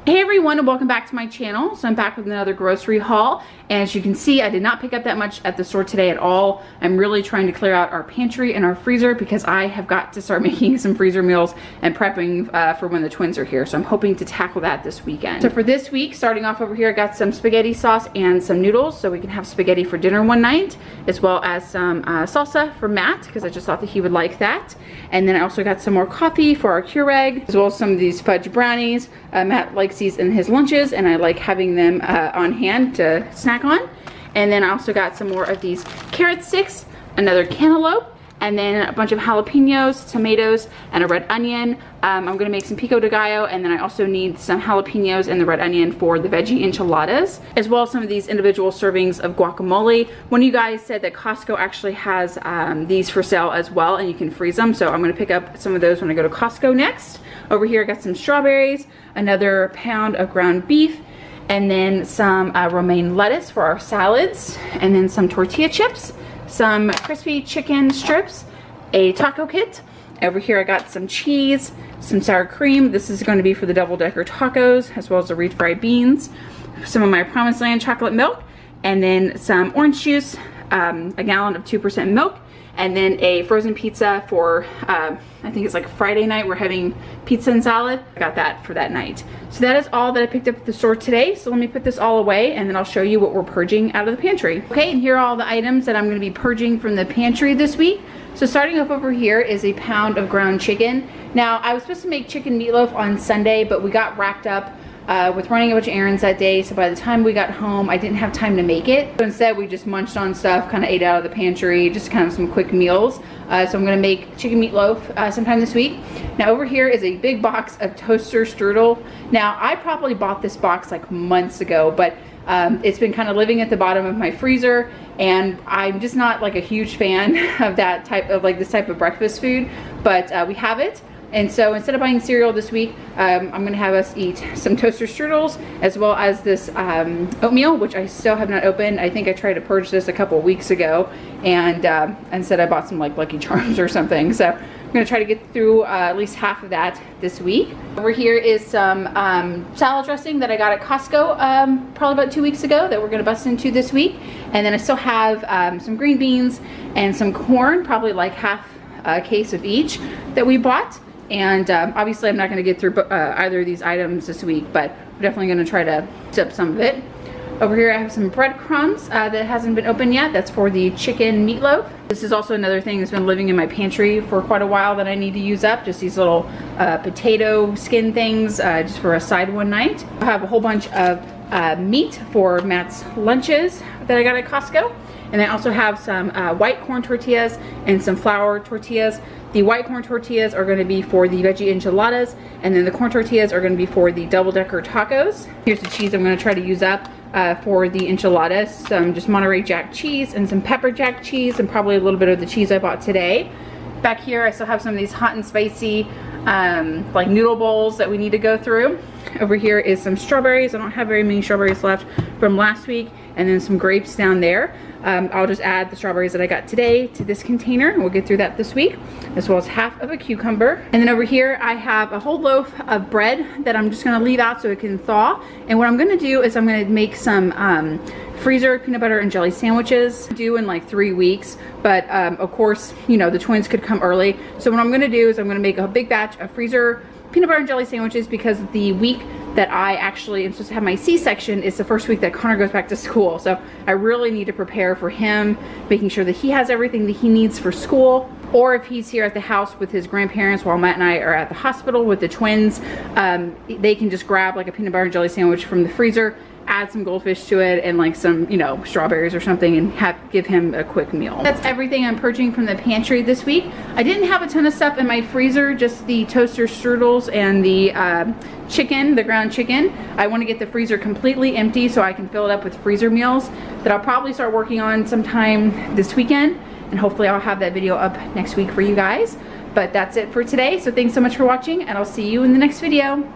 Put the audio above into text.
Hey everyone, and welcome back to my channel. So I'm back with another grocery haul, and as you can see, I did not pick up that much at the store today at all. I'm really trying to clear out our pantry and our freezer because I have got to start making some freezer meals and prepping for when the twins are here. So I'm hoping to tackle that this weekend. So for this week, starting off over here, I got some spaghetti sauce and some noodles so we can have spaghetti for dinner one night, as well as some salsa for Matt because I just thought that he would like that. And then I also got some more coffee for our Keurig, as well as some of these fudge brownies. Matt likes these in his lunches, and I like having them on hand to snack on. And then I also got some more of these carrot sticks, another cantaloupe, and then a bunch of jalapenos, tomatoes, and a red onion. I'm gonna make some pico de gallo, and then I also need some jalapenos and the red onion for the veggie enchiladas, as well as some of these individual servings of guacamole. One of you guys said that Costco actually has these for sale as well, and you can freeze them, so I'm gonna pick up some of those when I go to Costco next. Over here I got some strawberries, another pound of ground beef, and then some romaine lettuce for our salads, and then some tortilla chips, some crispy chicken strips, a taco kit. Over here I got some cheese, some sour cream. This is going to be for the double-decker tacos, as well as the refried beans, some of my Promised Land chocolate milk, and then some orange juice, a gallon of 2% milk, and then a frozen pizza for, I think it's like Friday night. We're having pizza and salad. I got that for that night. So that is all that I picked up at the store today. So let me put this all away, and then I'll show you what we're purging out of the pantry. Okay, and here are all the items that I'm gonna be purging from the pantry this week. So starting up over here is a pound of ground chicken. Now, I was supposed to make chicken meatloaf on Sunday, but we got wrapped up with running a bunch of errands that day, so by the time we got home I didn't have time to make it. So instead we just munched on stuff, kind of ate out of the pantry, just kind of some quick meals. So I'm gonna make chicken meatloaf sometime this week. Now over here is a big box of toaster strudel. Now I probably bought this box like months ago, but it's been kind of living at the bottom of my freezer, and I'm just not like a huge fan of that type of this type of breakfast food, but we have it. And so instead of buying cereal this week, I'm gonna have us eat some toaster strudels, as well as this oatmeal, which I still have not opened. I think I tried to purge this a couple weeks ago, and instead I bought some like Lucky Charms or something. So I'm gonna try to get through at least half of that this week. Over here is some salad dressing that I got at Costco probably about 2 weeks ago that we're gonna bust into this week. And then I still have some green beans and some corn, probably like half a case of each that we bought. And obviously I'm not going to get through either of these items this week, but I'm definitely going to try to sip some of it. Over here I have some breadcrumbs that hasn't been opened yet. That's for the chicken meatloaf. This is also another thing that's been living in my pantry for quite a while that I need to use up. Just these little potato skin things just for a side one night. I have a whole bunch of meat for Matt's lunches that I got at Costco. And I also have some white corn tortillas and some flour tortillas. The white corn tortillas are gonna be for the veggie enchiladas, and then the corn tortillas are gonna be for the double-decker tacos. Here's the cheese I'm gonna try to use up for the enchiladas. Some just Monterey Jack cheese and some pepper jack cheese, and probably a little bit of the cheese I bought today. Back here I still have some of these hot and spicy like noodle bowls that we need to go through. Over here is some strawberries. I don't have very many strawberries left from last week, and then some grapes down there. I'll just add the strawberries that I got today to this container, and we'll get through that this week, as well as half of a cucumber. And then over here I have a whole loaf of bread that I'm just gonna leave out so it can thaw. And what I'm gonna do is I'm gonna make some freezer peanut butter and jelly sandwiches due in like 3 weeks, but of course, you know, the twins could come early. So what I'm gonna do is I'm gonna make a big batch of freezer peanut butter and jelly sandwiches, because the week that I actually am supposed to have my C-section is the first week that Connor goes back to school. So I really need to prepare for him, making sure that he has everything that he needs for school. Or if he's here at the house with his grandparents while Matt and I are at the hospital with the twins, they can just grab like a peanut butter and jelly sandwich from the freezer, add some goldfish to it, and like some, you know, strawberries or something, and give him a quick meal. That's everything I'm purging from the pantry this week. I didn't have a ton of stuff in my freezer, just the toaster strudels and the chicken, the ground chicken. I want to get the freezer completely empty so I can fill it up with freezer meals that I'll probably start working on sometime this weekend, and hopefully I'll have that video up next week for you guys. But that's it for today, so thanks so much for watching, and I'll see you in the next video.